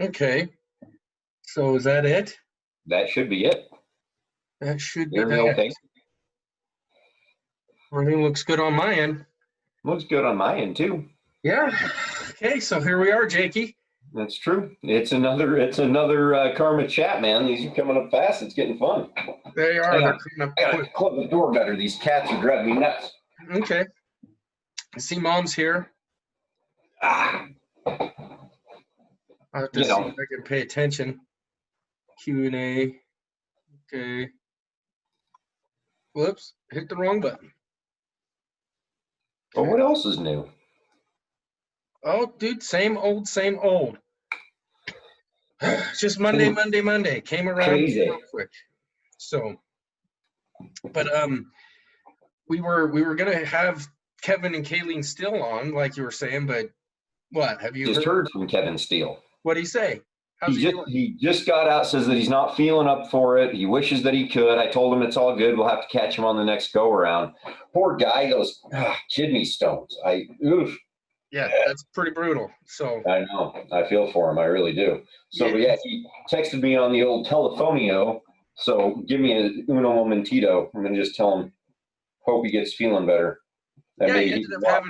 Okay. So is that it? That should be it. That should be Very that. okay. Everything looks good on my end. Looks good on my end too. Yeah. Okay, so here we are, Jakey. That's true. It's another Karma chat, man. These are coming up fast. It's getting fun. They are. They're coming up I gotta quick. close the door better. These cats are driving me nuts. Okay. I see Mom's here. Ah. I have to see if I can pay attention. Q&A. Okay. Whoops. Hit the wrong button. Well, what else is new? Oh, dude, same old, same old. Just Monday. Came around real quick. So, but we were gonna have Kevin and Kayleen Still on, like you were saying, but what have you just heard from Kevin Steele? What'd he say? How's he doing? He just got out, says that he's not feeling up for it. He wishes that he could. I told him it's all good. We'll have to catch him on the next go around. Poor guy goes, kidney stones. Yeah, that's pretty brutal. So I know. I feel for him. I really do. So yeah, he texted me on the old telefonio. So give me a uno momentito. I'm gonna just tell him, hope he gets feeling better. Yeah, he ended up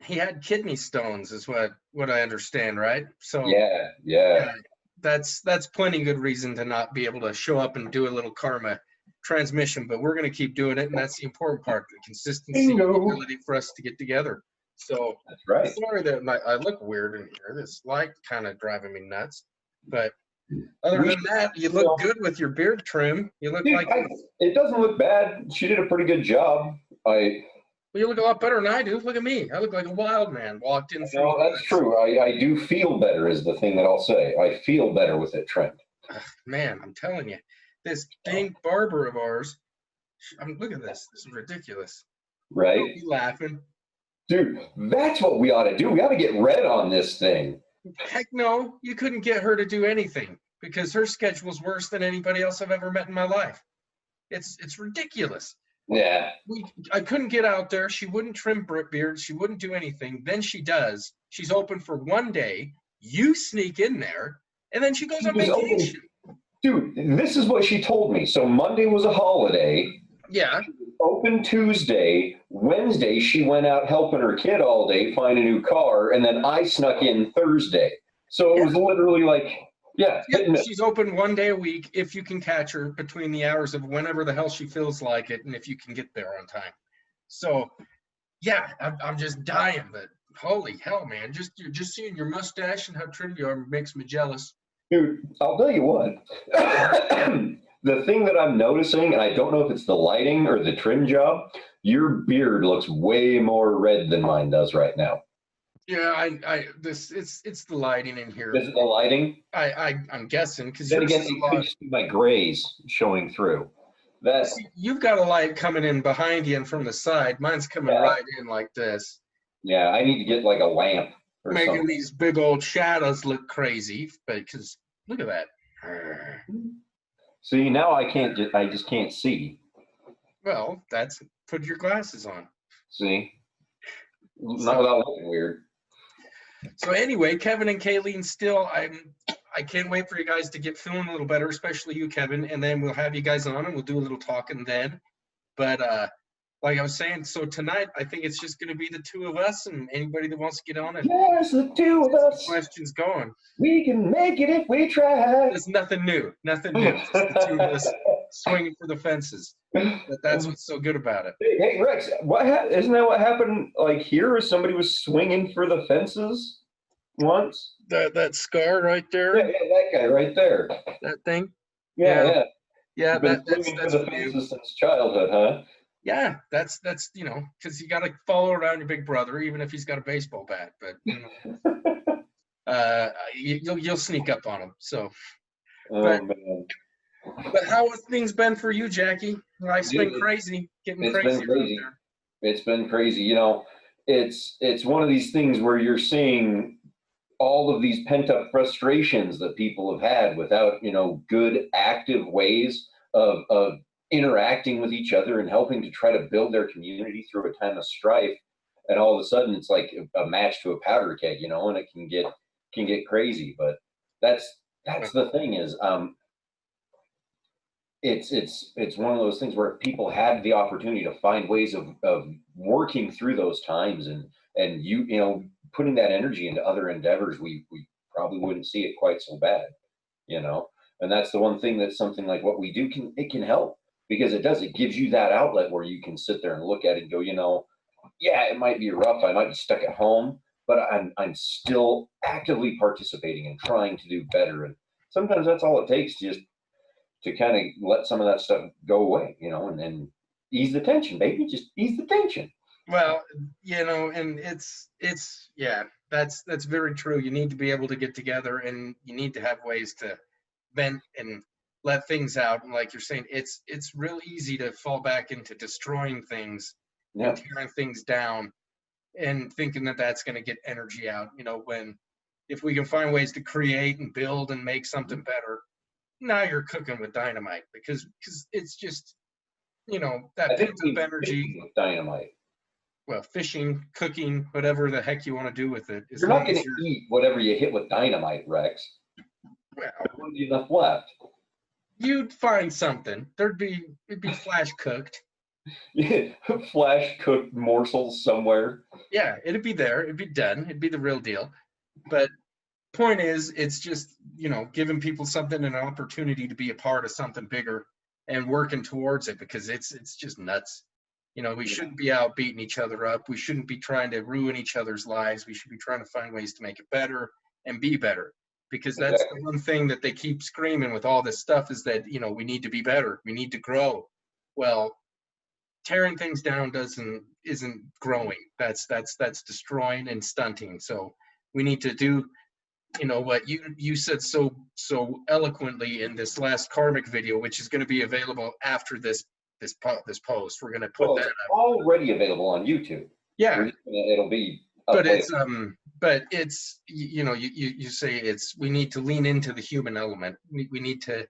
he had kidney stones, is what I understand, right? So yeah. That's plenty good reason to not be able to show up and do a little Karma transmission, but we're going to keep doing it, and that's the important part, the consistency and the ability for us to get together. So that's right. Sorry that I look weird in here. This light kind of driving me nuts, but other than that, you look good with your beard trim. You look it doesn't look bad. She did a pretty good job. Well, you look a lot better than I do. Look at me. I look like a wild man walked in. No, that's true. I do feel better is the thing that I'll say. I feel better with it trimmed. Man, I'm telling you, this dang barber of ours, look at this. This is ridiculous. Right? Don't be laughing. Dude, that's what we ought to do. We ought to get red on this thing. Heck no. You couldn't get her to do anything because her schedule's worse than anybody else I've ever met in my life. It's ridiculous. Yeah. I couldn't get out there. She wouldn't trim beards. She wouldn't do anything. Then she does. She's open for one day. You sneak in there, and then she goes on vacation. Dude, this is what she told me. So Monday was a holiday. Yeah. Open Tuesday. Wednesday, she went out helping her kid all day, find a new car, and then I snuck in Thursday. So it was literally like, she's open one day a week if you can catch her between the hours of whenever the hell she feels like it, and if you can get there on time. So, yeah, I'm just dying. But holy hell, man! Just seeing your mustache and how trim you are makes me jealous. Dude, I'll tell you what. The thing that I'm noticing, and I don't know if it's the lighting or the trim job, your beard looks way more red than mine does right now. Yeah, it's the lighting in here. Is it the lighting? I'm guessing because then again, you can see my grays showing through. You've got a light coming in behind you and from the side. Mine's coming right in like this. Yeah, I need to get like a lamp or making something. These big old shadows look crazy, because look at that. See, now I just can't see. Well, put your glasses on. See, not without looking weird. So anyway, Kevin and Kayleen Still, I can't wait for you guys to get feeling a little better, especially you, Kevin, and then we'll have you guys on and we'll do a little talking then. But like I was saying, so tonight I think it's just going to be the two of us and anybody that wants to get on it. Yes, the two of us. Questions going. We can make it if we try. There's nothing new. Nothing new. Just the two of us swinging for the fences. But that's what's so good about it. Hey Rex, isn't that what happened? Like here, somebody was swinging for the fences once. That scar right there. Yeah, that guy right there. That thing. Yeah. That's for the fences since childhood, huh? Yeah, that's because you got to follow around your big brother, even if he's got a baseball bat. But you'll sneak up on him. So. Man. But how have things been for you, Jackie? Life's been crazy. Getting crazy. It's been crazy. You know, it's one of these things where you're seeing all of these pent-up frustrations that people have had without, good active ways of interacting with each other and helping to try to build their community through a time of strife. And all of a sudden it's like a match to a powder keg, and it can get crazy. But That's the thing is, it's one of those things where if people had the opportunity to find ways of working through those times and you know, putting that energy into other endeavors, we probably wouldn't see it quite so bad, you know. And that's the one thing that something like what we do can help, because it gives you that outlet where you can sit there and look at it and go, you know, yeah, it might be rough, I might be stuck at home, but I'm still actively participating and trying to do better. And sometimes that's all it takes, just to kind of let some of that stuff go away, you know, and ease the tension, baby. Just ease the tension. Well, you know, and it's yeah, that's very true. You need to be able to get together, and you need to have ways to vent and let things out. And like you're saying, it's real easy to fall back into destroying things and Yeah, tearing things down and thinking that that's going to get energy out. You know, when if we can find ways to create and build and make something better, now you're cooking with dynamite, because it's just, you know, I that think pent we up need energy. with dynamite. Well, fishing, cooking, whatever the heck you want to do with it, as You're not long going as to you're, eat whatever you hit with dynamite, Rex. well, There wouldn't be enough left. you'd find something. It'd be flash cooked. Flash cooked morsels somewhere. Yeah, it'd be there. It'd be done. It'd be the real deal. But point is, it's just, you know, giving people something and an opportunity to be a part of something bigger and working towards it, because it's just nuts. You know, we Yeah, shouldn't be out beating each other up. We shouldn't be trying to ruin each other's lives. We should be trying to find ways to make it better and be better, because that's the exactly. one thing that they keep screaming with all this stuff, is that, you know, we need to be better. We need to grow. Well, tearing things down doesn't isn't growing. That's destroying and stunting. So we need to do, you know, what you said so eloquently in this last karmic video, which is going to be available after this post. We're going to put Well, that it's up. already available on YouTube. Yeah, It'll be up but later. it's you know, you say it's, we need to lean into the human element. We need to,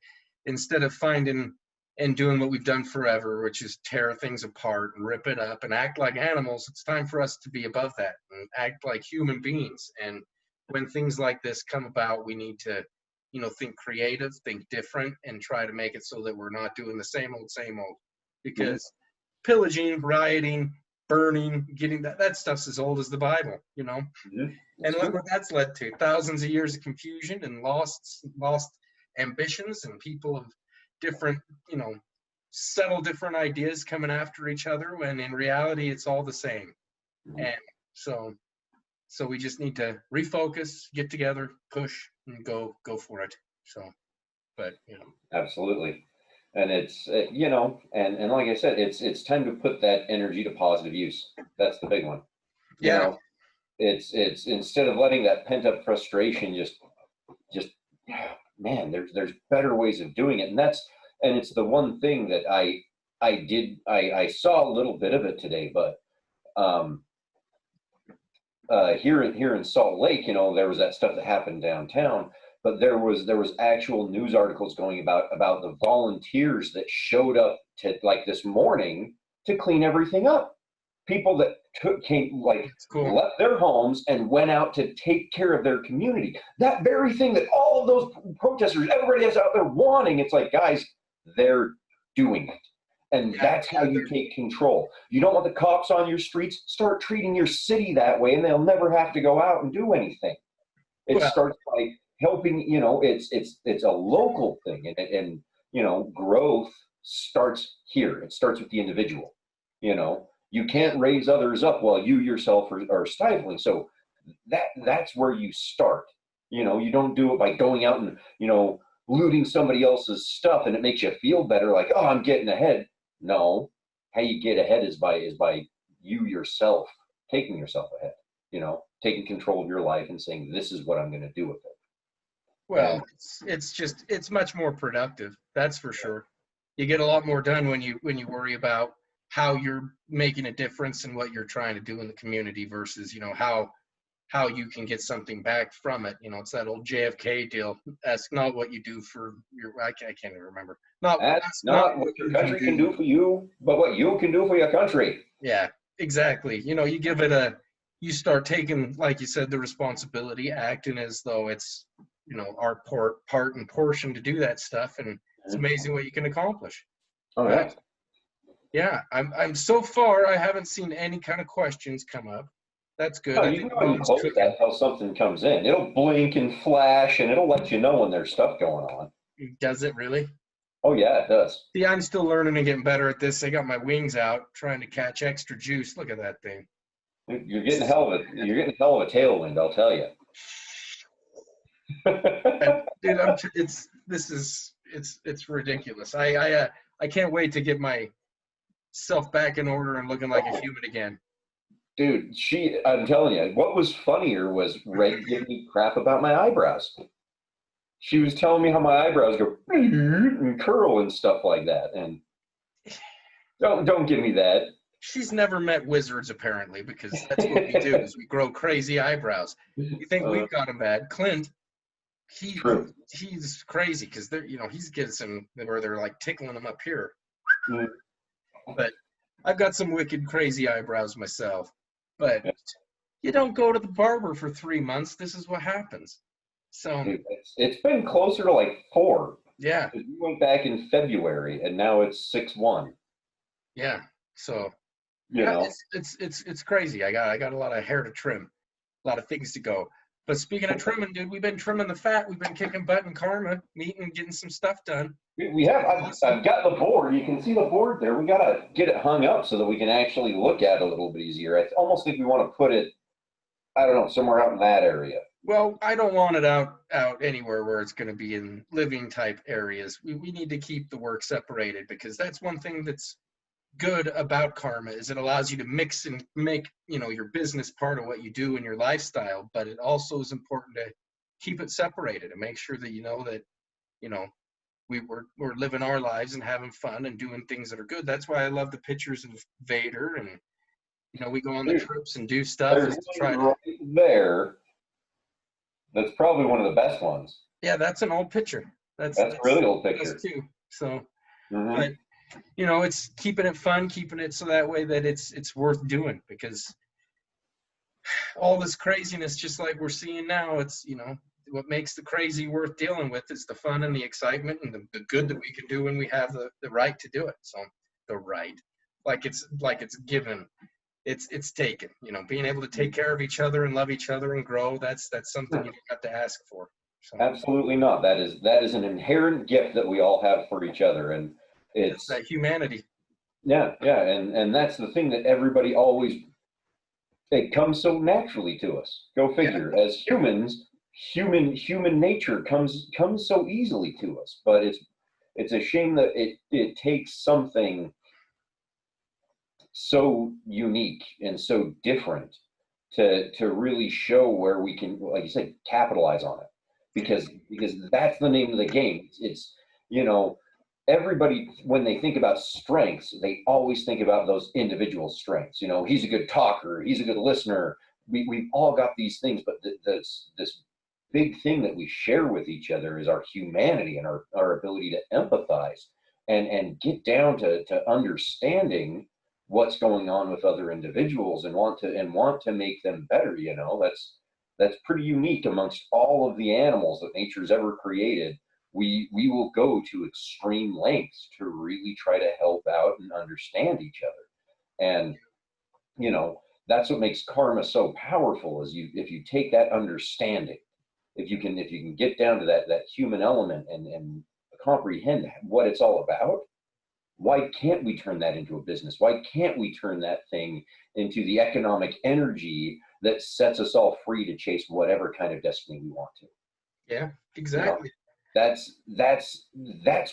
instead of finding and doing what we've done forever, which is tear things apart and rip it up and act like animals. It's time for us to be above that and act like human beings. And when things like this come about, we need to, you know, think creative, think different, and try to make it so that we're not doing the same old. Mhm. Because pillaging, rioting, burning, getting that stuff's as old as the Bible, you know. Mhm. And It's look true. what that's led to: thousands of years of confusion and lost ambitions, and people of different, you know, subtle different ideas coming after each other, when in reality it's all the same. Mhm. And so we just need to refocus, get together, push, and go for it. So, but you know, Absolutely. And it's you know, and like I said, it's time to put that energy to positive use. That's the big one. You yeah, know, it's instead of letting that pent up frustration just man, there's better ways of doing it. And it's the one thing that I saw a little bit of it today, but um here in Salt Lake, you know, there was that stuff that happened downtown, but there was actual news articles going about the volunteers that showed up to, like, this morning, to clean everything up. People that came, like, it's cool. left their homes and went out to take care of their community. That very thing that all of those protesters, everybody else out there wanting. It's like, guys, they're doing it. And Yeah, that's how you take control. You don't want the cops on your streets. Start treating your city that way, and they'll never have to go out and do anything. It well, starts by helping. You know, it's a local thing, and you know, growth starts here. It starts with the individual. You know, you yeah, can't raise others up while you yourself are stifling. So that's where you start. You know, you don't do it by going out and, you know, looting somebody else's stuff and it makes you feel better, like, oh, I'm getting ahead. No, how you get ahead is by you yourself taking yourself ahead. You know, taking control of your life and saying, this is what I'm going to do with it. well, And it's just, it's much more productive, that's for sure. You get a lot more done when you worry about how you're making a difference and what you're trying to do in the community, versus, you know, how you can get something back from it. You know, it's that old JFK deal. Ask not what you do for your, I can't even remember. Not that's ask not not what what your you can country can do. do for you, but what you can do for your country. Yeah, exactly. You know, you give it a, you start taking, like you said, the responsibility, acting as though it's, our part and portion to do that stuff, and it's amazing what you can accomplish. Oh yeah. Yeah, I'm so far I haven't seen any kind of questions come up. That's good. No, I you think can go ahead and phone's close cooking. that until something comes in. It'll blink and flash, and it'll let you know when there's stuff going on. Does it really? Oh yeah, it does. See, I'm still learning and getting better at this. I got my wings out trying to catch extra juice. Look at that thing. You're getting hell of a tailwind, I'll tell you. Dude, it's ridiculous. I can't wait to get myself back in order and looking like a human again. Dude, I'm telling you, what was funnier was Red giving me crap about my eyebrows. She was telling me how my eyebrows go and curl and stuff like that. And don't give me that. She's never met wizards, apparently, because that's what we do, is we grow crazy eyebrows. You think we've got him bad. Clint, he's crazy, because he's getting some where they're like tickling him up here. But I've got some wicked crazy eyebrows myself. But you don't go to the barber for 3 months. This is what happens. So dude, it's been closer to like 4. Yeah. We went back in February, and now it's 6/1. Yeah. So know, it's crazy. I got a lot of hair to trim, a lot of things to go. But speaking of trimming, dude, we've been trimming the fat. We've been kicking butt in Karma, meeting, getting some stuff done. we have. I've got the board. You can see the board there. We gotta get it hung up so that we can actually look at it a little bit easier. I almost think we want to put it, I don't know, somewhere out in that area. Well, I don't want it out anywhere where it's going to be in living type areas. We need to keep the work separated, because that's one thing that's good about Karma, is it allows you to mix and make your business part of what you do in your lifestyle, but it also is important to keep it separated and make sure that we're living our lives and having fun and doing things that are good. That's why I love the pictures of Vader, and we go on the trips and do stuff. There's right there. That's probably one of the best ones. Yeah, that's an old picture. That's a really old picture too. So, but it's keeping it fun, keeping it so that way that it's worth doing, because all this craziness, just like we're seeing now, it's what makes the crazy worth dealing with is the fun and the excitement and the good that we can do when we have the right to do it. So the right, like it's given, it's taken. Being able to take care of each other and love each other and grow, that's something you don't have to ask for. So, absolutely not. That is an inherent gift that we all have for each other, and it's that humanity. Yeah, and that's the thing that everybody always, it comes so naturally to us. Go figure. Yeah. As humans, human nature comes so easily to us, but it's a shame that it takes something so unique and so different to really show where we can, like you said, capitalize on it, because that's the name of the game. It's everybody, when they think about strengths, they always think about those individual strengths. He's a good talker, he's a good listener. We've all got these things, but this big thing that we share with each other is our humanity and our ability to empathize and get down to understanding what's going on with other individuals and want to make them better. That's pretty unique amongst all of the animals that nature's ever created. We will go to extreme lengths to really try to help out and understand each other. And that's what makes Karma so powerful, is if you take that understanding, if you can get down to that human element and comprehend what it's all about, why can't we turn that into a business? Why can't we turn that thing into the economic energy that sets us all free to chase whatever kind of destiny we want to? Yeah, exactly. That's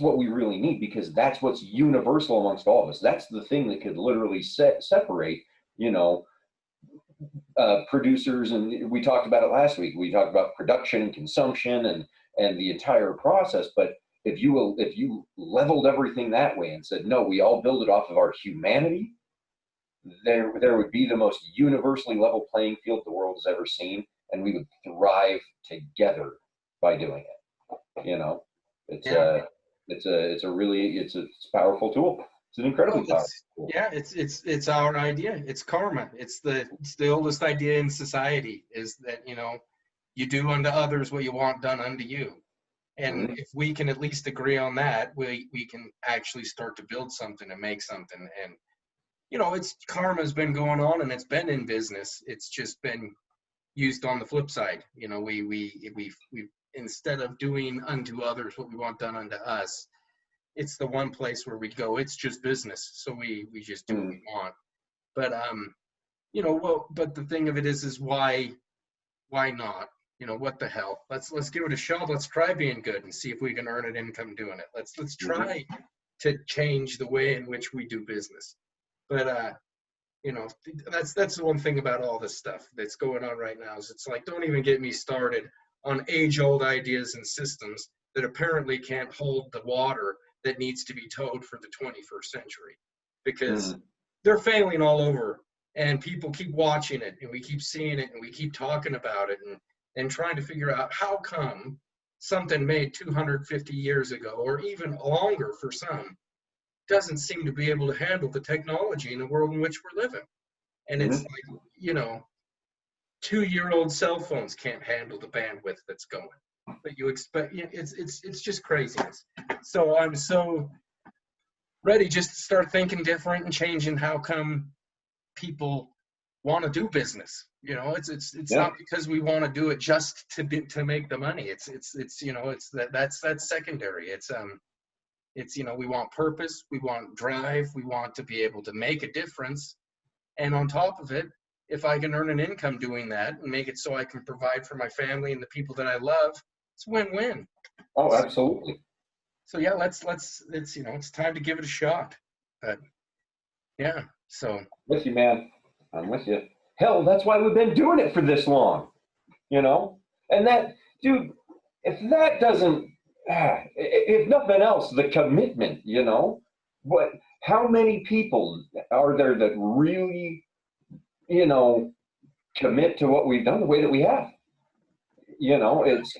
what we really need, because that's what's universal amongst all of us. That's the thing that could literally separate, producers, and we talked about it last week. We talked about production and consumption and the entire process. But if you leveled everything that way and said, no, we all build it off of our humanity, there would be the most universally level playing field the world has ever seen, and we would thrive together by doing it. It's a powerful tool. It's an incredibly powerful tool. Yeah, it's our idea. It's Karma. It's the oldest idea in society, is that you do unto others what you want done unto you. And Mhm. if we can at least agree on that, we can actually start to build something and make something. And it's karma's been going on, and it's been in business. It's just been used on the flip side. We instead of doing unto others what we want done unto us, it's the one place where we go, it's just business. So we just do what we Mhm. want. But but the thing of it is why not? What the hell? Let's give it a shot. Let's try being good and see if we can earn an income doing it. Let's Mhm. try to change the way in which we do business. But that's the one thing about all this stuff that's going on right now is it's like, don't even get me started on age-old ideas and systems that apparently can't hold the water that needs to be towed for the 21st century, because Mhm. they're failing all over, and people keep watching it, and we keep seeing it, and we keep talking about it, and trying to figure out how come something made 250 years ago, or even longer for some, doesn't seem to be able to handle the technology in the world in which we're living. And it's Mhm. like, 2-year-old cell phones can't handle the bandwidth that's going. But you expect, it's just craziness. So I'm so ready just to start thinking different and changing how come people want to do business. It's Yeah. not because we want to do it just to make the money. It's that's secondary. We want purpose, we want drive, we want to be able to make a difference. And on top of it, if I can earn an income doing that and make it so I can provide for my family and the people that I love, it's win-win. Oh, So, absolutely. so yeah, it's time to give it a shot. But yeah, so With you, man. I'm with you. Hell, that's why we've been doing it for this long, you know? And that, dude, if that doesn't, if nothing else, the commitment, what, how many people are there that really, you know, commit to what we've done the way that we have? It's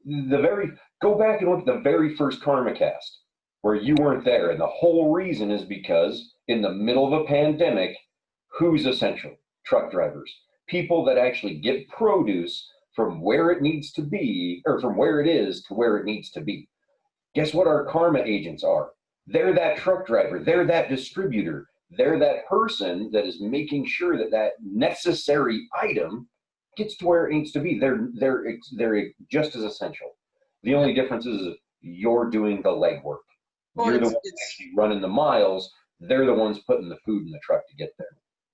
the very, go back and look at the very first Karma cast where you weren't there. And the whole reason is because in the middle of a pandemic, who's essential? Truck drivers, people that actually get produce from where it needs to be, or from where it is to where it needs to be. Guess what our karma agents are? They're that truck driver, they're that distributor, they're that person that is making sure that that necessary item gets to where it needs to be. They're just as essential. The yeah. only difference is you're doing the legwork. Well, You're the it's one it's actually running the miles. They're the ones putting the food in the truck to get there.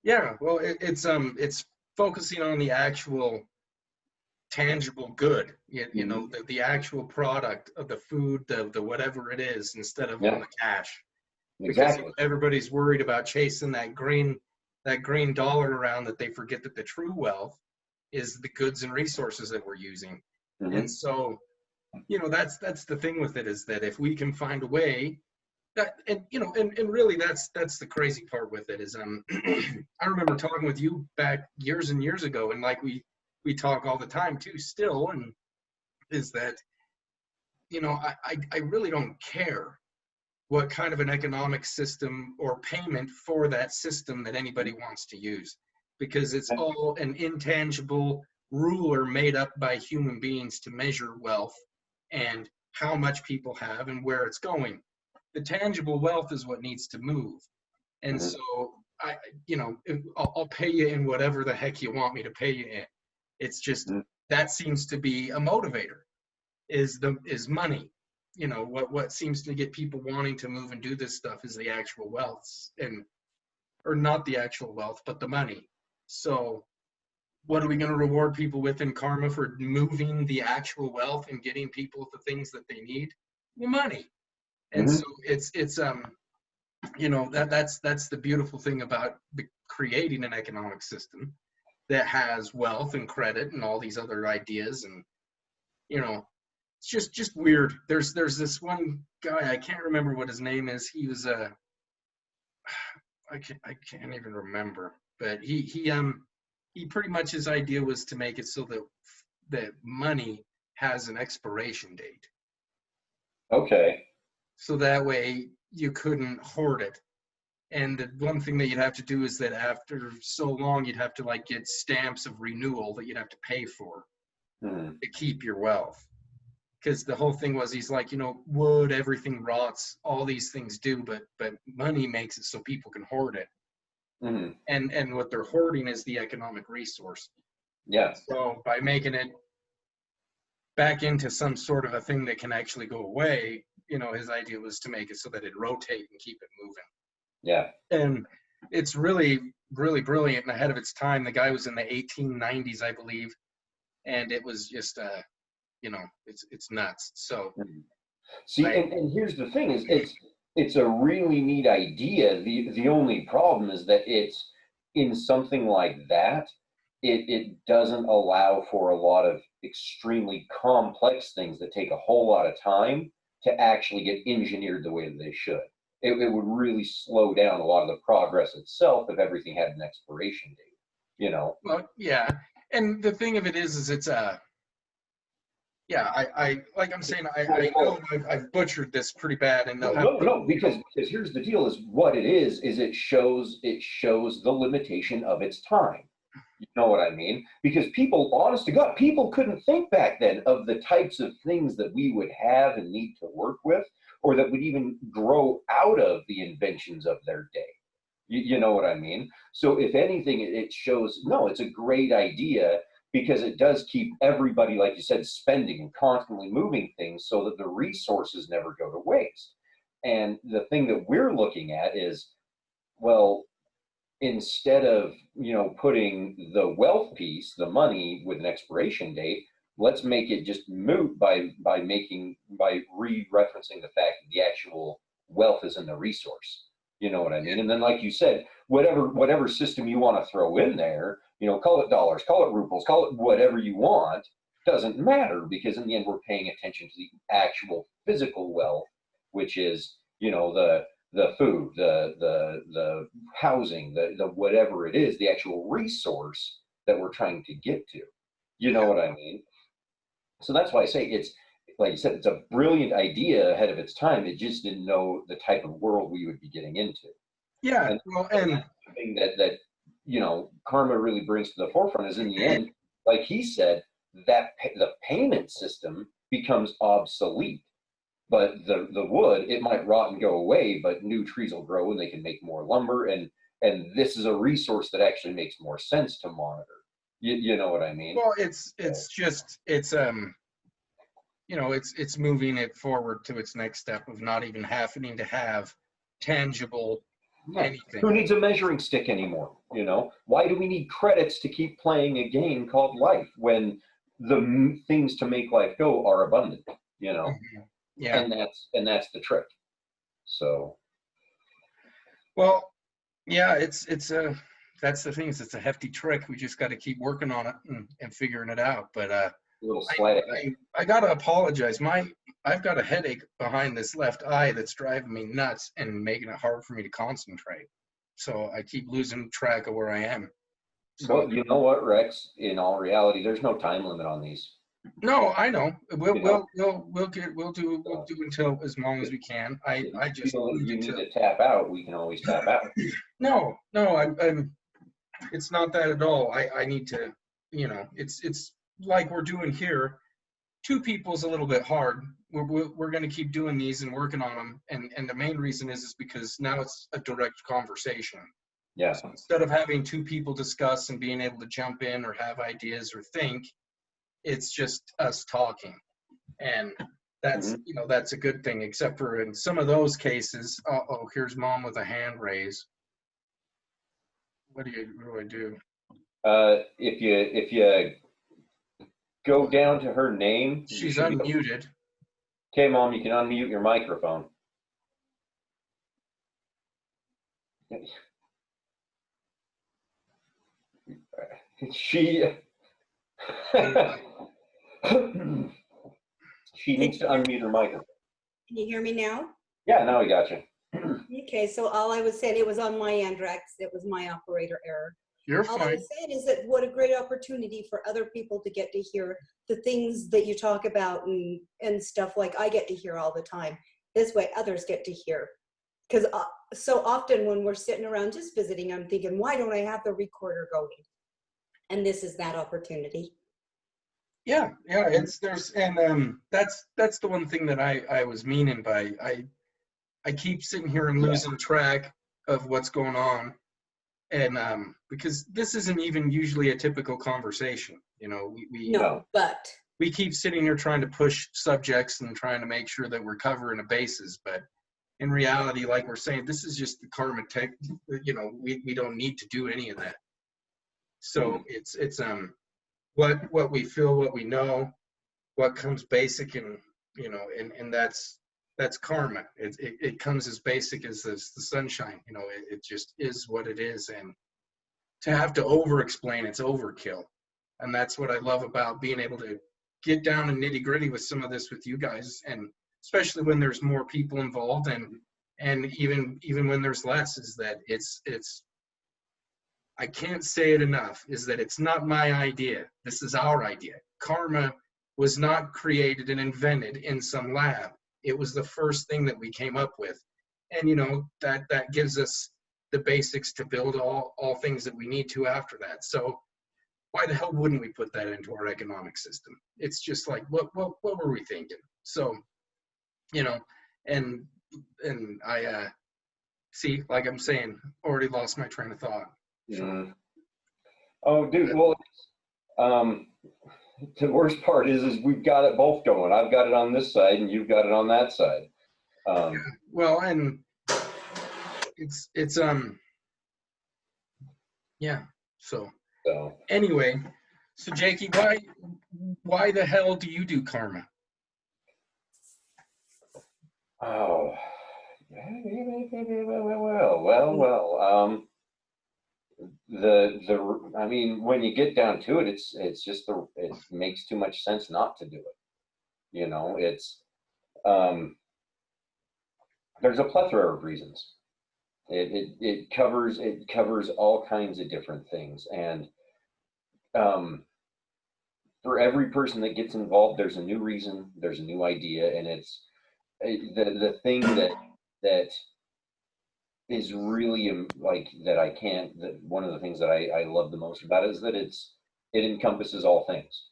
yeah. Well, it's focusing on the actual tangible good, Mhm. the actual product of the food, the whatever it is, instead of on Yeah, the cash. Because exactly. everybody's worried about chasing that green dollar around, that they forget that the true wealth is the goods and resources that we're using. And Hmm. so, that's the thing with it, is that if we can find a way that, and really that's the crazy part with it is, I remember talking with you back years and years ago, and like we talk all the time too still, and is that, I really don't care what kind of an economic system or payment for that system that anybody wants to use, because it's all an intangible ruler made up by human beings to measure wealth and how much people have and where it's going. The tangible wealth is what needs to move. And Hmm. so I'll pay you in whatever the heck you want me to pay you in. It's just, that seems to be a motivator, is money. What seems to get people wanting to move and do this stuff is the actual wealth, and or not the actual wealth, but the money. So what are we going to reward people with in karma for moving the actual wealth and getting people the things that they need? Well, money. And so Hmm. that's the beautiful thing about creating an economic system that has wealth and credit and all these other ideas. And you know it's just weird. There's this one guy, I can't remember what his name is. He was I can't even remember, but he pretty much, his idea was to make it so that money has an expiration date, Okay. so that way you couldn't hoard it. And the one thing that you'd have to do is that after so long, you'd have to like get stamps of renewal that you'd have to pay for. to keep your wealth. Because the whole thing was, he's like, wood, everything rots, all these things do, but money makes it so people can hoard it. And what they're hoarding is the economic resource. Yeah. So by making it back into some sort of a thing that can actually go away, his idea was to make it so that it rotate and keep it moving. Yeah. And it's really, really brilliant and ahead of its time. The guy was in the 1890s, I believe, and it was just it's nuts. So see, and here's the thing: is it's a really neat idea. The only problem is that it's in something like that, it doesn't allow for a lot of extremely complex things that take a whole lot of time to actually get engineered the way that they should. It would really slow down a lot of the progress itself if everything had an expiration date. Well, yeah, and the thing of it is it's I like I'm saying, I know I've butchered this pretty bad, and they'll have no, because here's the deal: is what it is it shows the limitation of its time. You know what I mean? Because people, honest to God, people couldn't think back then of the types of things that we would have and need to work with, or that would even grow out of the inventions of their day. You know what I mean? So if anything, it shows, no, it's a great idea, because it does keep everybody, like you said, spending and constantly moving things so that the resources never go to waste. And the thing that we're looking at is, well, instead of putting the wealth piece, the money with an expiration date, let's make it just moot by re-referencing the fact that the actual wealth is in the resource. You know what I mean? And then, like you said, whatever system you want to throw in there, call it dollars, call it rubles, call it whatever you want, doesn't matter, because in the end we're paying attention to the actual physical wealth, which is the food, the housing, the whatever it is, the actual resource that we're trying to get to. You know what I mean? So that's why I say it's, like you said, it's a brilliant idea ahead of its time. It just didn't know the type of world we would be getting into. Yeah, and and the thing that karma really brings to the forefront is, in the end, like he said, that the payment system becomes obsolete. But the wood, it might rot and go away, but new trees will grow and they can make more lumber. And this is a resource that actually makes more sense to monitor. You know what I mean? Well, it's moving it forward to its next step of not even having to have tangible anything. Who needs a measuring stick anymore? Why do we need credits to keep playing a game called life when the things to make life go are abundant? Yeah. And that's the trick. So, well, yeah, it's that's the thing, is it's a hefty trick. We just got to keep working on it and figuring it out. But a little slight. I gotta apologize. I've got a headache behind this left eye that's driving me nuts and making it hard for me to concentrate. So I keep losing track of where I am. So, well, you know what, Rex? In all reality, there's no time limit on these. No, I know. We'll do until as long as we can. I just you need to tap out. We can always tap out. No, I'm. It's not that at all. I need to. It's like we're doing here. Two people's a little bit hard. We're going to keep doing these and working on them. And the main reason is because now it's a direct conversation. Yeah. So instead of having two people discuss and being able to jump in or have ideas or think, it's just us talking, and that's that's a good thing, except for in some of those cases. Here's Mom with a hand raise. What do I do? If you go down to her name, she's unmuted. Okay, Mom, you can unmute your microphone. She needs to unmute her microphone. Can you hear me now? Yeah, now we got you. Okay, so all I was saying, it was on my end, Rex. It was my operator error. You're all fine. I was saying is that what a great opportunity for other people to get to hear the things that you talk about and stuff like I get to hear all the time. This way others get to hear. Because so often when we're sitting around just visiting, I'm thinking, why don't I have the recorder going? And this is that opportunity. Yeah, it's there's and that's the one thing that I was meaning by I keep sitting here and losing track of what's going on, and because this isn't even usually a typical conversation, you know, No, but we keep sitting here trying to push subjects and trying to make sure that we're covering the bases, but in reality, like we're saying, this is just the karmic tech, you know, we don't need to do any of that. So it's what we feel, what we know, what comes basic, and you know, and that's karma. It comes as basic as the sunshine, you know, it just is what it is, and to have to over explain, it's overkill. And that's what I love about being able to get down and nitty gritty with some of this with you guys, and especially when there's more people involved, and even when there's less, is that it's I can't say it enough, is that it's not my idea. This is our idea. Karma was not created and invented in some lab. It was the first thing that we came up with. And you know, that gives us the basics to build all things that we need to after that. So why the hell wouldn't we put that into our economic system? It's just like, what were we thinking? So, you know, and I see, like I'm saying, already lost my train of thought. Oh, dude. Well, the worst part is we've got it both going. I've got it on this side, and you've got it on that side. Well, and it's yeah. So anyway, so Jakey, why the hell do you do karma? Oh, well. I mean, when you get down to it, it's just it makes too much sense not to do it. You know, it's there's a plethora of reasons. It covers all kinds of different things, and for every person that gets involved, there's a new reason, there's a new idea, and it's the thing that is really like that I can't. That one of the things that I love the most about it is that it encompasses all things.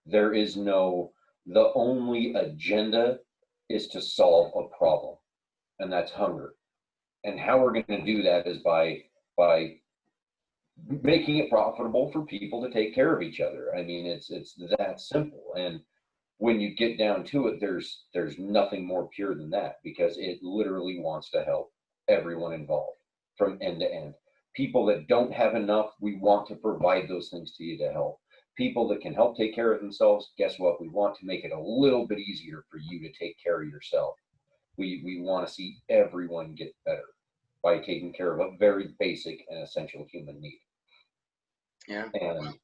There is no, the only agenda is to solve a problem, and that's hunger. And how we're going to do that is by making it profitable for people to take care of each other. I mean, it's that simple. And when you get down to it, there's nothing more pure than that, because it literally wants to help everyone involved from end to end. People that don't have enough, we want to provide those things to you to help. People that can help take care of themselves, guess what? We want to make it a little bit easier for you to take care of yourself. We want to see everyone get better by taking care of a very basic and essential human need. Yeah. And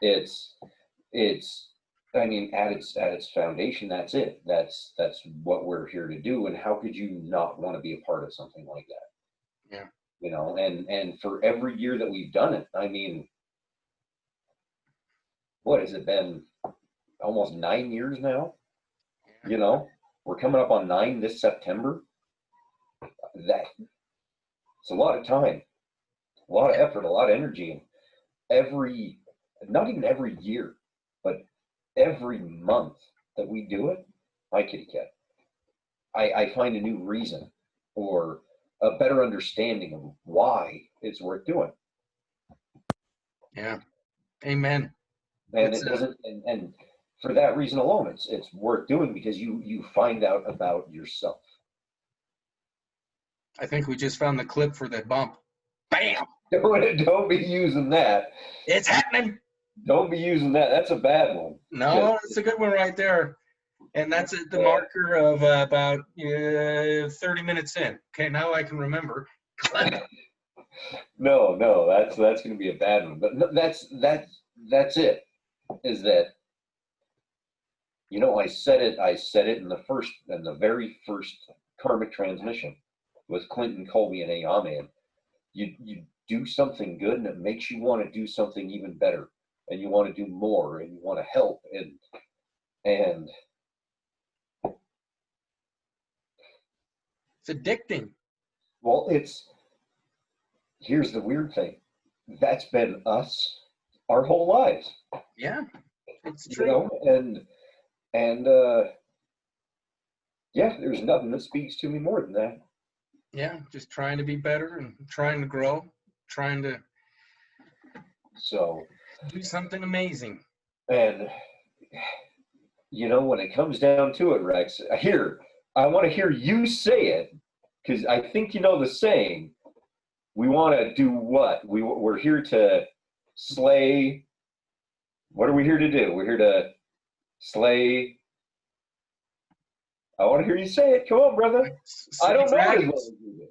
it's I mean, at its foundation, that's it. That's what we're here to do. And how could you not want to be a part of something like that? Yeah. You know, and for every year that we've done it, I mean, what has it been? Almost 9 years now. You know, we're coming up on 9 this September. It's a lot of time, a lot of effort, a lot of energy, and not even every year, but every month that we do it, hi kitty cat, I find a new reason or a better understanding of why it's worth doing. Yeah. Amen. And it doesn't, and for that reason alone, it's worth doing, because you find out about yourself. I think we just found the clip for that bump. Bam! Don't be using that. It's happening. Don't be using that. That's a bad one. No, it's a good one right there. And that's the marker of about 30 minutes in. Okay, now I can remember. No, that's going to be a bad one. But no, that's it. Is that, you know, I said it in the very first Karmic Transmission with Clinton, Colby, and Ayame. You do something good, and it makes you want to do something even better, and you want to do more, and you want to help, and it's addicting. Well, here's the weird thing. That's been us our whole lives. Yeah. It's You true. know, and yeah, there's nothing that speaks to me more than that. Yeah, just trying to be better and trying to grow, trying to So, do something amazing. and you know, when it comes down to it, Rex, I want to hear you say it, because I think you know the saying. We want to do what? We're here to slay. What are we here to do? We're here to slay. I want to hear you say it. Come on, brother. I don't know it as well as you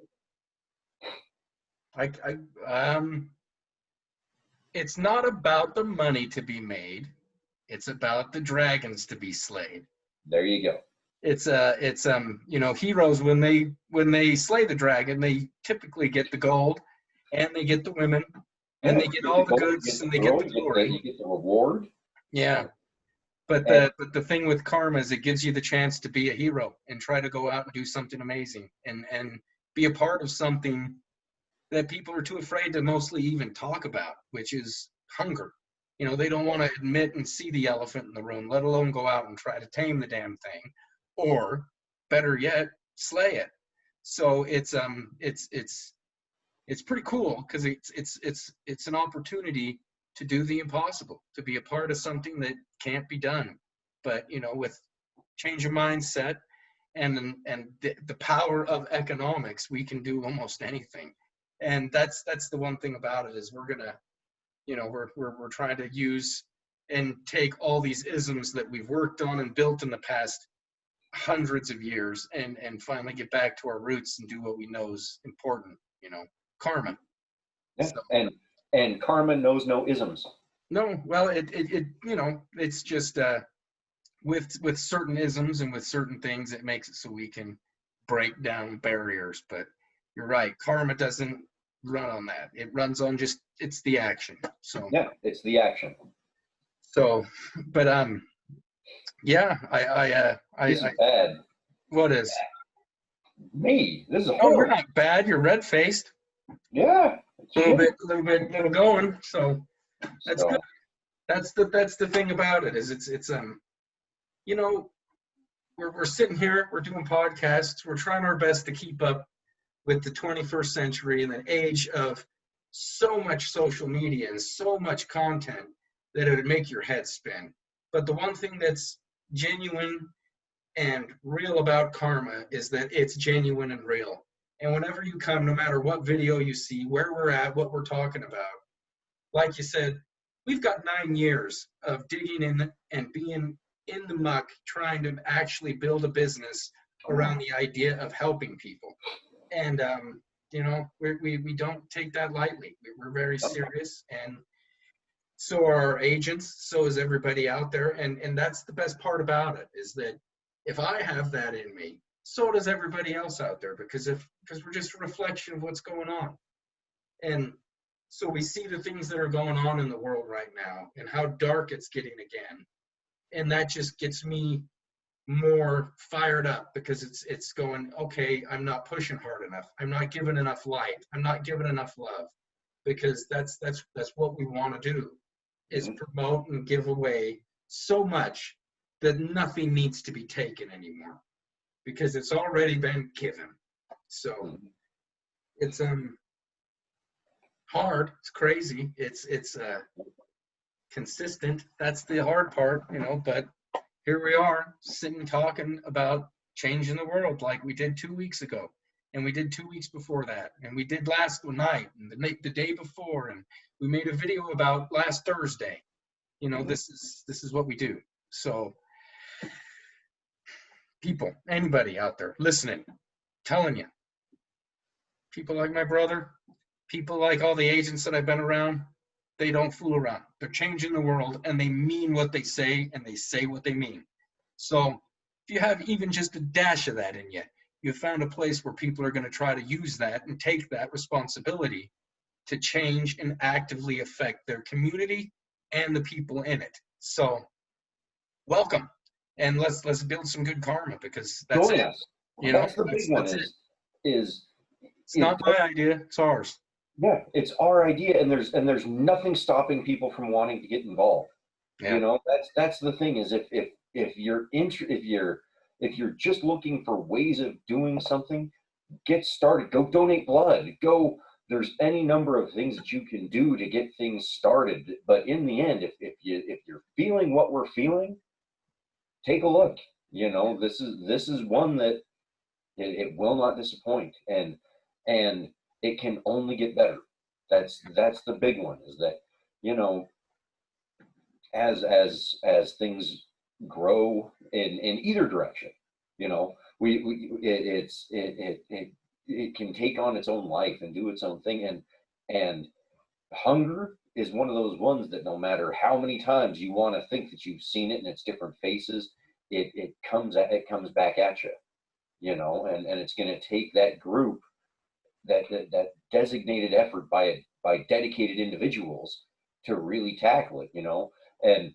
do. It's not about the money to be made. It's about the dragons to be slayed. There you go. It's heroes when they slay the dragon, they typically get the gold, and they get the women, and they get all the goods, and they get the glory. You get the reward. Yeah. But the thing with karma is it gives you the chance to be a hero and try to go out and do something amazing and be a part of something that people are too afraid to mostly even talk about, which is hunger. They don't want to admit and see the elephant in the room, let alone go out and try to tame the damn thing, or better yet, slay it. So it's pretty cool because it's an opportunity to do the impossible, to be a part of something that can't be done. But with change of mindset and the power of economics, we can do almost anything. And that's the one thing about it is we're gonna, we're trying to use and take all these isms that we've worked on and built in the past hundreds of years and finally get back to our roots and do what we know is important, karma. Yeah. So, and karma knows no isms. No, well, it's just with certain isms and with certain things, it makes it so we can break down barriers. But you're right, karma doesn't run on that. It runs on it's the action. So yeah, it's the action. So, but yeah, This is bad. What is? Me. This is horrible. Oh, you're not bad. You're red faced. Yeah. Little going. So that's good. That's the thing about it is it's we're sitting here, we're doing podcasts, we're trying our best to keep up with the 21st century and the age of so much social media and so much content that it would make your head spin. But the one thing that's genuine and real about karma is that it's genuine and real. And whenever you come, no matter what video you see, where we're at, what we're talking about, like you said, we've got 9 years of digging in and being in the muck, trying to actually build a business around the idea of helping people. And, we don't take that lightly. We're very serious. And so are our agents, so is everybody out there. And that's the best part about it is that if I have that in me, so does everybody else out there because we're just a reflection of what's going on. And so we see the things that are going on in the world right now and how dark it's getting again. And that just gets me more fired up because it's going, okay, I'm not pushing hard enough. I'm not giving enough light. I'm not giving enough love because that's what we want to do is promote and give away so much that nothing needs to be taken anymore because it's already been given. So it's hard, it's crazy, it's consistent. That's the hard part, but here we are sitting talking about changing the world like we did 2 weeks ago, and we did 2 weeks before that, and we did last night and the day before, and we made a video about last Thursday. This is what we do. So people, anybody out there listening, telling you, people like my brother, people like all the agents that I've been around, they don't fool around. They're changing the world, and they mean what they say, and they say what they mean. So if you have even just a dash of that in you, you've found a place where people are going to try to use that and take that responsibility to change and actively affect their community and the people in it. So welcome, and let's build some good karma because that's it. That's the big one. Is it's not my idea, it's ours. Yeah, it's our idea, and there's nothing stopping people from wanting to get involved. Yeah. You know, that's the thing is if you're just looking for ways of doing something, get started. Go donate blood. Go. There's any number of things that you can do to get things started. But in the end, if you're feeling what we're feeling, take a look. You know, this is one that it will not disappoint, and it can only get better. That's the big one, is that, you know, as things grow in either direction, you know, it can take on its own life and do its own thing, and hunger is one of those ones that no matter how many times you want to think that you've seen it in its different faces, it comes back at you, you know, and it's going to take that group, that designated effort by dedicated individuals to really tackle it, you know. And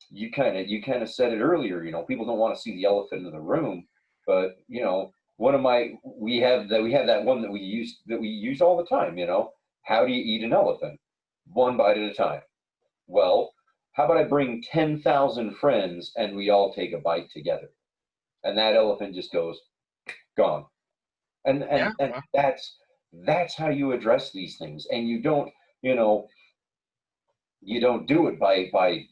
you kind of said it earlier, you know, people don't want to see the elephant in the room, but you know, we have that one that we use all the time, you know. How do you eat an elephant? One bite at a time. Well, how about I bring 10,000 friends and we all take a bite together, and that elephant just goes gone. and Yeah. and and that's how you address these things. And you don't, you know, you don't do it by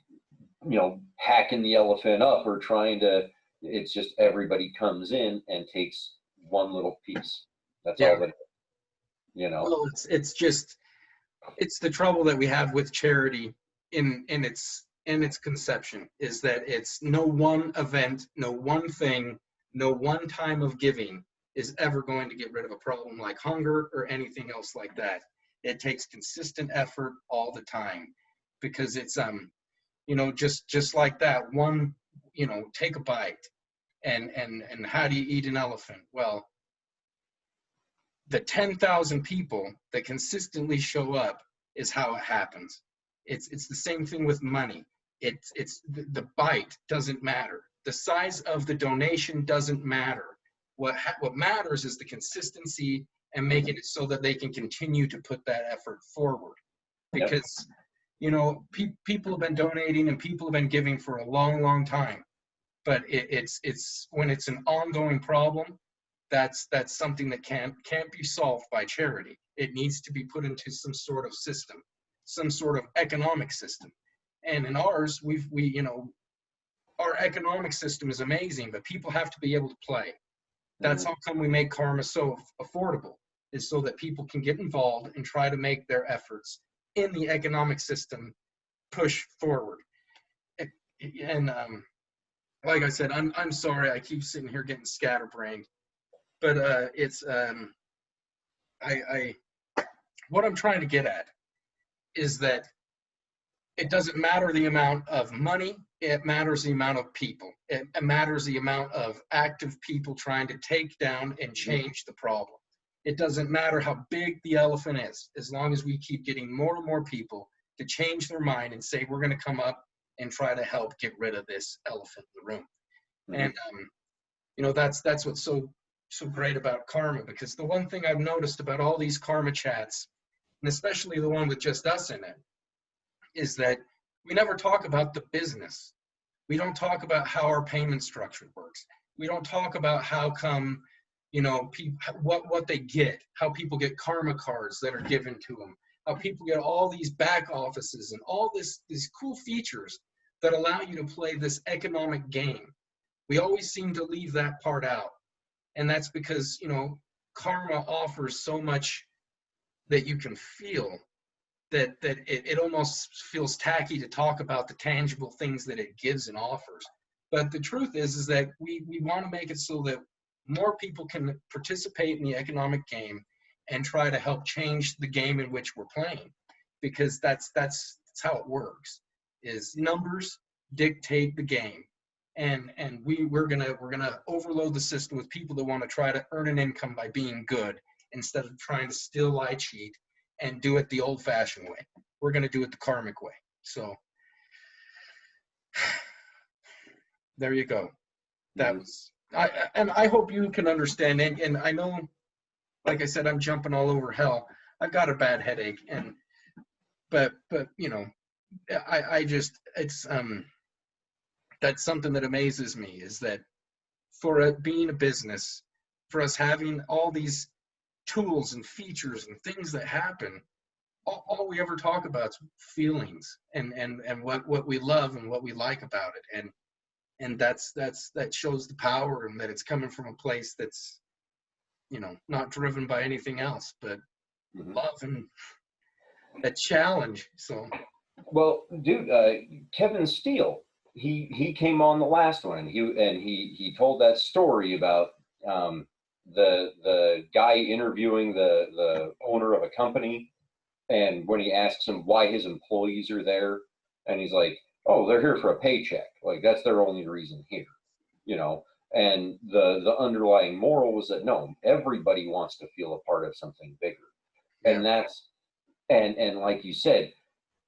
you know, hacking the elephant up or trying to. It's just everybody comes in and takes one little piece. That's Yeah. all that, you know. Well, it's the trouble that we have with charity in its conception, is that it's no one event, no one thing, no one time of giving is ever going to get rid of a problem like hunger or anything else like that. It takes consistent effort all the time, because it's you know, just like that one, you know, take a bite, and how do you eat an elephant? Well, the 10,000 people that consistently show up is how it happens. It's the same thing with money. It's the bite doesn't matter. The size of the donation doesn't matter. What matters is the consistency and making it so that they can continue to put that effort forward. Yep. Because you know, people have been donating and people have been giving for a long time, but it's when it's an ongoing problem, that's something that can't be solved by charity. It needs to be put into some sort of system, some sort of economic system. And in ours, we you know, our economic system is amazing, but people have to be able to play. That's how come we make karma so affordable, is so that people can get involved and try to make their efforts in the economic system push forward. And like I said, I'm sorry I keep sitting here getting scatterbrained, but it's I what I'm trying to get at is that it doesn't matter the amount of money, it matters the amount of people. It matters the amount of active people trying to take down and change the problem. It doesn't matter how big the elephant is, as long as we keep getting more and more people to change their mind and say, we're going to come up and try to help get rid of this elephant in the room. And you know, that's what's so great about karma, because the one thing I've noticed about all these karma chats, and especially the one with just us in it, is that we never talk about the business. We don't talk about how our payment structure works. We don't talk about how come, you know, what they get, how people get karma cards that are given to them, how people get all these back offices and all these cool features that allow you to play this economic game. We always seem to leave that part out. And that's because, you know, karma offers so much that you can feel that it almost feels tacky to talk about the tangible things that it gives and offers. But the truth is that we want to make it so that more people can participate in the economic game and try to help change the game in which we're playing, because that's how it works. Is numbers dictate the game, and we're gonna overload the system with people that want to try to earn an income by being good instead of trying to still lie, cheat, and do it the old-fashioned way. We're gonna do it the karmic way. So there you go. That was. I hope you can understand, and I know, like I said, I'm jumping all over hell. I've got a bad headache, but you know, I just, it's, that's something that amazes me, is that for it being a business, for us having all these tools and features and things that happen, all we ever talk about is feelings and what we love and what we like about it. And that shows the power, and that it's coming from a place that's, not driven by anything else but love and a challenge. So, well, dude, Kevin Steele, he came on the last one, and he told that story about the guy interviewing the owner of a company, and when he asks him why his employees are there, and he's like, "Oh, they're here for a paycheck. Like, that's their only reason here," you know. And the underlying moral was that no, everybody wants to feel a part of something bigger, and that's and like you said,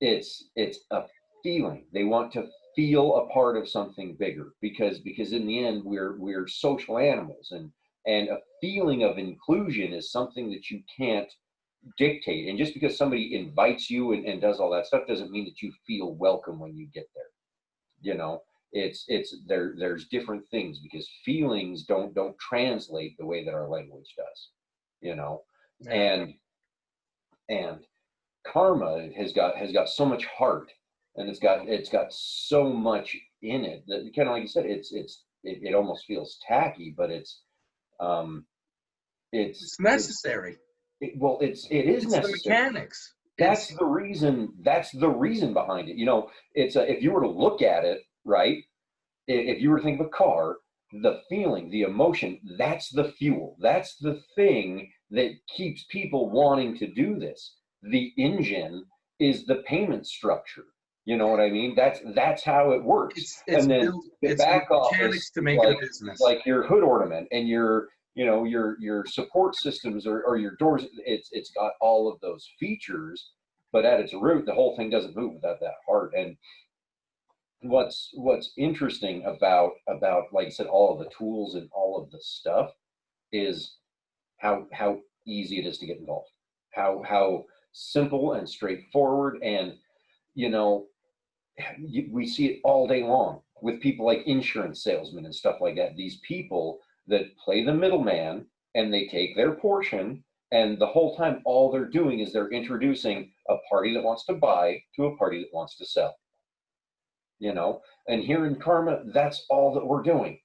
it's a feeling. They want to feel a part of something bigger, because in the end we're social animals, and a feeling of inclusion is something that you can't dictate. And just because somebody invites you and does all that stuff doesn't mean that you feel welcome when you get there. It's there's different things, because feelings don't translate the way that our language does. And karma has got so much heart, and it's got so much in it that, kind of like you said, it almost feels tacky, but it's necessary. It is necessary. The mechanics. That's the reason behind it. It's if you were to look at it, right, if you were to think of a car, the feeling, the emotion, that's the fuel. That's the thing that keeps people wanting to do this. The engine is the payment structure. You know what I mean? That's how it works. It's and then the back office to make it a business, like your hood ornament and your support systems, or your doors. It's got all of those features, but at its root, the whole thing doesn't move without that heart. And what's interesting about like I said, all of the tools and all of the stuff is how easy it is to get involved, how simple and straightforward. And we see it all day long with people like insurance salesmen and stuff like that. These people that play the middleman, and they take their portion, and the whole time all they're doing is they're introducing a party that wants to buy to a party that wants to sell. And here in karma, that's all that we're doing.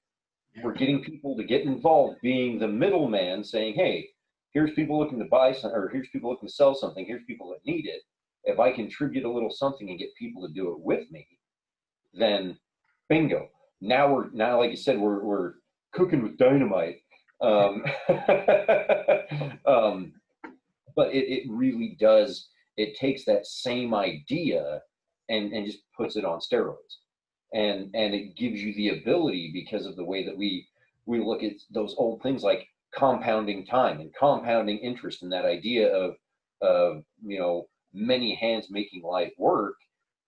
We're getting people to get involved, being the middleman, saying, hey, here's people looking to buy something, or here's people looking to sell something, here's people that need it. If I contribute a little something and get people to do it with me, then bingo. Now like you said, we're cooking with dynamite. But it really does. It takes that same idea and just puts it on steroids, and it gives you the ability, because of the way that we look at those old things like compounding time and compounding interest, and that idea of many hands making life work.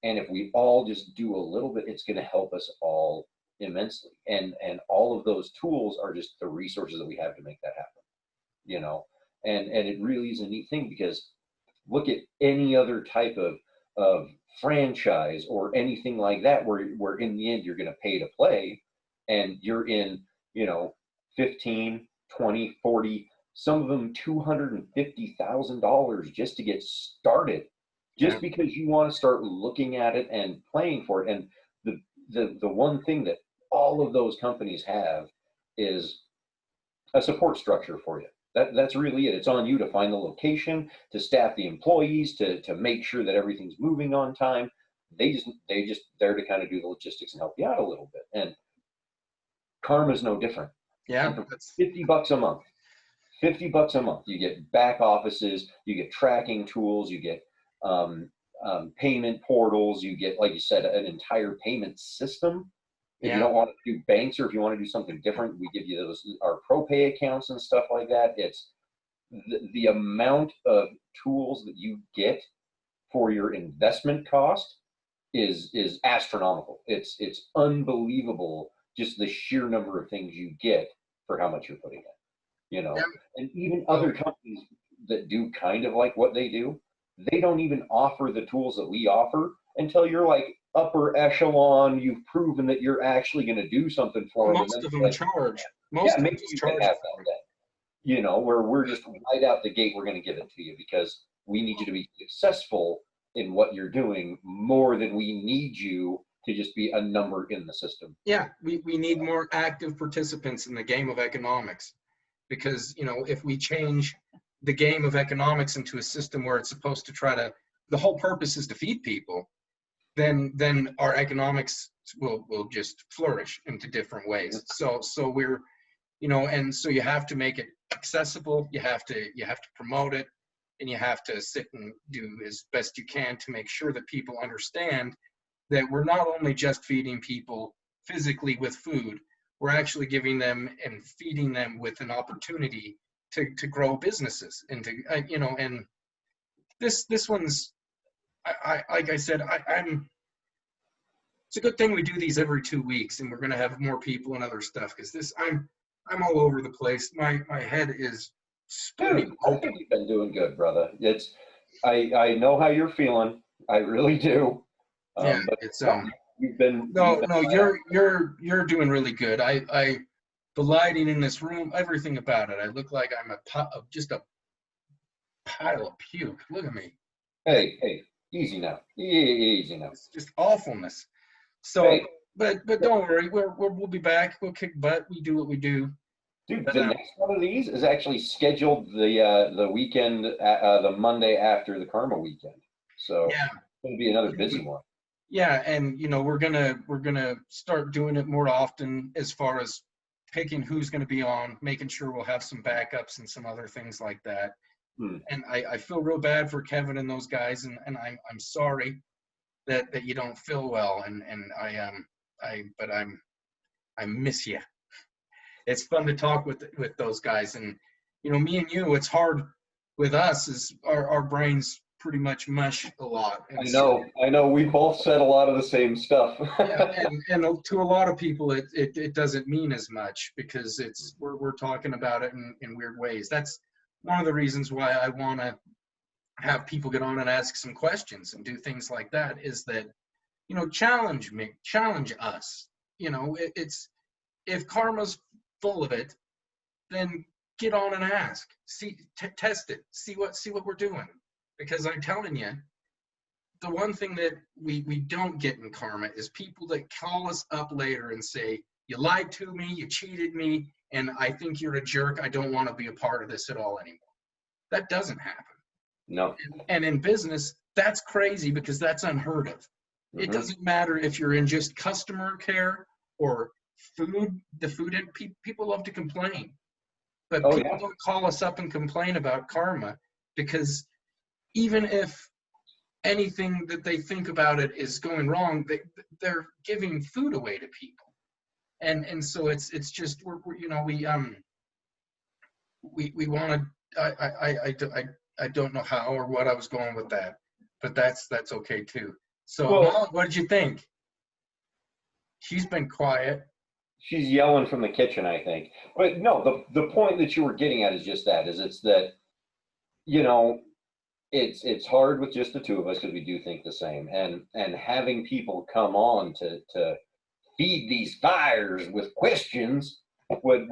And if we all just do a little bit, it's going to help us all immensely. And all of those tools are just the resources that we have to make that happen. And it really is a neat thing, because look at any other type of franchise or anything like that, where in the end you're going to pay to play, and you're in 15, 20, 40, some of them $250,000 just to get started, just because you want to start looking at it and playing for it. And the one thing that all of those companies have is a support structure for you. That's really it. It's on you to find the location, to staff the employees, to make sure that everything's moving on time. They just there to kind of do the logistics and help you out a little bit. And karma's no different. Yeah, for $50 a month. $50 a month, you get back offices, you get tracking tools, you get payment portals, you get, like you said, an entire payment system. If you don't want to do banks, or if you want to do something different, we give you our ProPay accounts and stuff like that. It's the amount of tools that you get for your investment cost is astronomical. It's unbelievable, just the sheer number of things you get for how much you're putting in. And even other companies that do kind of like what they do, they don't even offer the tools that we offer until you're like upper echelon. You've proven that you're actually going to do something for them. Most And of then them like, charge. Most yeah, of them maybe just you can charge have for that it. then. You know, where we're just right out the gate, we're going to give it to you because we need you to be successful in what you're doing more than we need you to just be a number in the system. Yeah, we need more active participants in the game of economics, because, you know, if we change the game of economics into a system where it's supposed to try to, the whole purpose is to feed people, then our economics will just flourish into different ways. So we're, you know, and so you have to make it accessible, you have to promote it, and you have to sit and do as best you can to make sure that people understand that we're not only just feeding people physically with food, we're actually giving them and feeding them with an opportunity to grow businesses and to, you know, and this one's, like I said, I'm, it's a good thing we do these every 2 weeks, and we're going to have more people and other stuff, because this, I'm all over the place. My head is splitting Dude, I think you've been doing good, brother. It's, I know how you're feeling. I really do. Yeah, But it's you've been no, you're doing really good. The lighting in this room, everything about it, I look like I'm just a pile of puke. Look at me. Hey, easy now. Easy now. It's just awfulness. So, Hey, but don't worry, we'll be back. We'll kick butt. We do what we do. dude, But, the next one of these is actually scheduled the weekend, the Monday after the Karma weekend. So yeah, it's going to be another busy one. yeah, and you know, we're gonna start doing it more often, as far as picking who's gonna be on, making sure we'll have some backups and some other things like that. And I feel real bad for Kevin and those guys, and I'm sorry that you don't feel well, and I miss you. It's fun to talk with those guys, and you know, me and you, it's hard with us, is our brains pretty much mush a lot. And I know. We both said a lot of the same stuff. yeah, and to a lot of people, it doesn't mean as much, because we're talking about it in weird ways. That's one of the reasons why I want to have people get on and ask some questions and do things like that, is that, you know, challenge us. You know, it's, if karma's full of it, then get on and ask, see, test it, see what we're doing, because I'm telling you, the one thing that we don't get in karma is people that call us up later and say, you lied to me, you cheated me, and I think you're a jerk, I don't want to be a part of this at all anymore. That doesn't happen. No. And in business, that's crazy, because that's unheard of. It doesn't matter if you're in just customer care or food, people love to complain. But people don't call us up and complain about karma, because even if anything that they think about it is going wrong, they're giving food away to people. And so it's just, we're you know, we want to, I don't know how or what I was going with that, but that's okay too. So Mom, what did you think? She's been quiet. She's yelling from the kitchen, I think. But no, the point that you were getting at is just that, is it's that, you know, it's hard with just the two of us, because we do think the same, and having people come on to feed these fires with questions would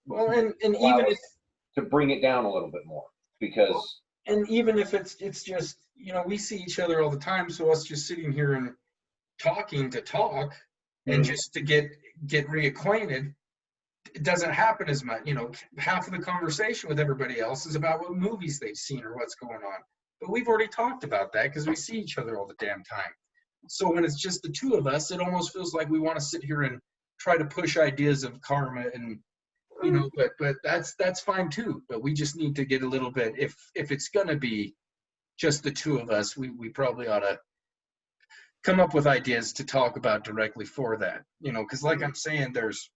well, and even if, to bring it down a little bit more, because and even if it's just, you know, we see each other all the time, so us just sitting here and talking to talk, and just to get reacquainted, it doesn't happen as much. You know, half of the conversation with everybody else is about what movies they've seen or what's going on, but we've already talked about that because we see each other all the damn time. So when it's just the two of us, it almost feels like we want to sit here and try to push ideas of karma, and you know, but that's fine too. But we just need to get a little bit, if it's gonna be just the two of us, we probably ought to come up with ideas to talk about directly for that. You know, because like I'm saying, there's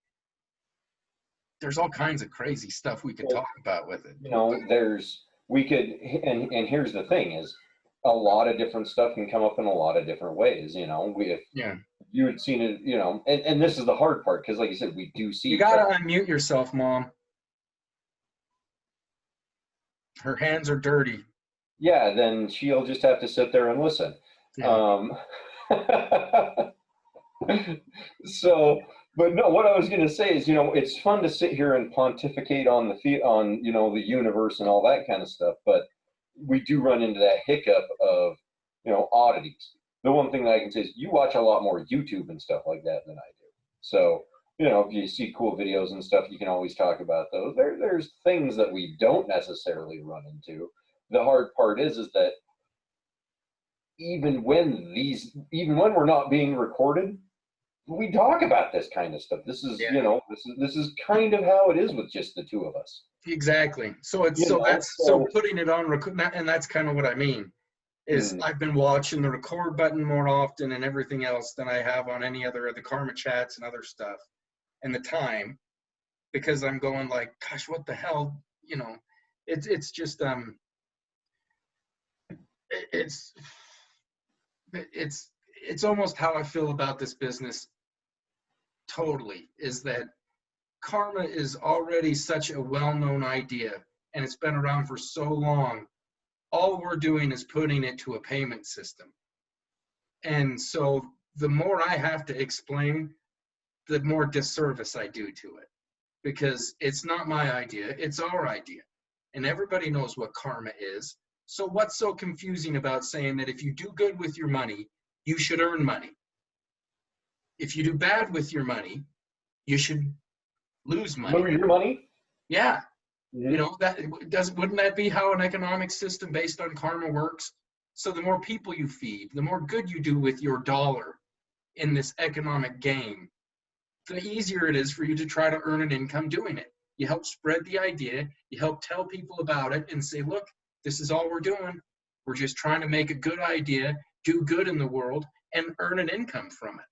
all kinds of crazy stuff we could talk about with it. You know, we could, and here's the thing is, a lot of different stuff can come up in a lot of different ways. You know, you had seen it, you know, and this is the hard part, because like you said, we do see. You gotta unmute yourself, Mom. Her hands are dirty. yeah, then she'll just have to sit there and listen. Yeah. So, but no, what I was going to say is, it's fun to sit here and pontificate on the universe and all that kind of stuff, but we do run into that hiccup of, oddities. The one thing that I can say is you watch a lot more YouTube and stuff like that than I do. So, if you see cool videos and stuff, you can always talk about those. There's things that we don't necessarily run into. The hard part is that even when we're not being recorded, we talk about this kind of stuff. This is, Yeah. this is kind of how it is with just the two of us. Exactly. So putting it on record, and that's kind of what I mean. Is I've been watching the record button more often and everything else than I have on any other of the Karma chats and other stuff, and the time, because I'm going like, gosh, what the hell, it's just it's almost how I feel about this business. Totally, is that karma is already such a well-known idea, and it's been around for so long. All we're doing is putting it to a payment system. And so the more I have to explain, the more disservice I do to it, because it's not my idea, it's our idea. And everybody knows what karma is. So what's so confusing about saying that if you do good with your money, you should earn money? If you do bad with your money, you should lose money. Lose your money? Yeah. Wouldn't that be how an economic system based on karma works? So the more people you feed, the more good you do with your dollar in this economic game, the easier it is for you to try to earn an income doing it. You help spread the idea, you help tell people about it and say, look, this is all we're doing. We're just trying to make a good idea, do good in the world, and earn an income from it.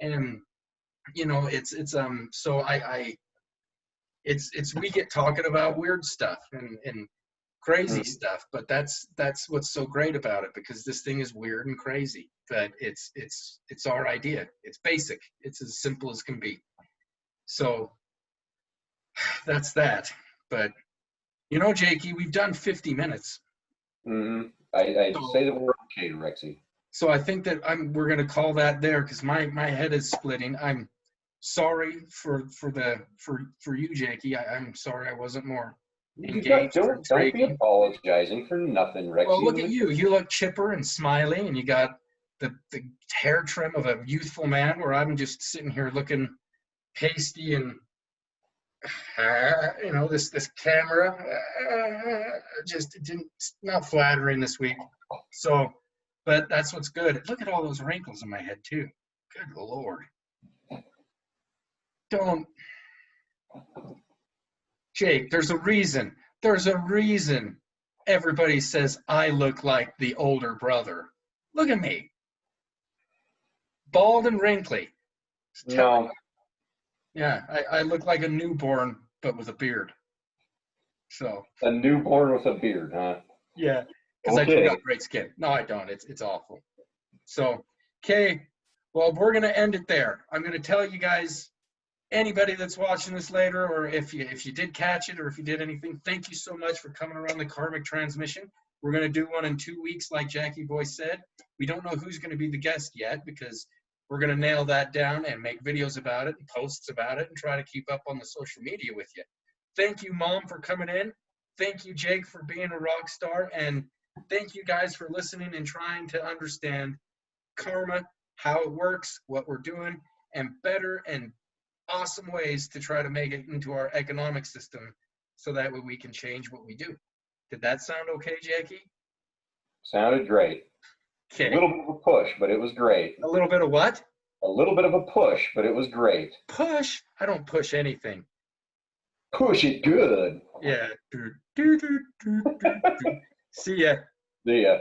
And we get talking about weird stuff and crazy stuff, but that's what's so great about it, because this thing is weird and crazy, but it's our idea. It's basic. It's as simple as can be. So that's that. But Jakey, we've done 50 minutes. I'd say that we're okay, Rexy. So I think that we're going to call that there, because my head is splitting. I'm sorry for you, Jakey. I'm sorry I wasn't more engaged. Don't be apologizing for nothing, Rexy. Well, look at you. You look chipper and smiley, and you got the hair trim of a youthful man, where I'm just sitting here looking pasty and this camera just not flattering this week. So, but that's what's good. Look at all those wrinkles in my head too. Good Lord. Don't, Jake, there's a reason everybody says I look like the older brother. Look at me. Bald and wrinkly. No. Yeah, I look like a newborn, but with a beard. So. A newborn with a beard, huh? Yeah, because I do got great skin. No, I don't. It's awful. So, okay, well, we're going to end it there. I'm going to tell you guys, anybody that's watching this later, or if you did catch it, or if you did anything, thank you so much for coming around the Karmic Transmission. We're going to do one in 2 weeks, like Jackie Boy said. We don't know who's going to be the guest yet, because we're going to nail that down and make videos about it and posts about it and try to keep up on the social media with you. Thank you, Mom, for coming in. Thank you, Jake, for being a rock star. And thank you guys for listening and trying to understand karma, how it works, what we're doing, and better and awesome ways to try to make it into our economic system so that way we can change what we do. Did that sound okay, Jackie? Sounded great. Okay. A little bit of a push, but it was great. A little bit of what? A little bit of a push, but it was great. Push? I don't push anything. Push it good. Yeah. See ya. See ya.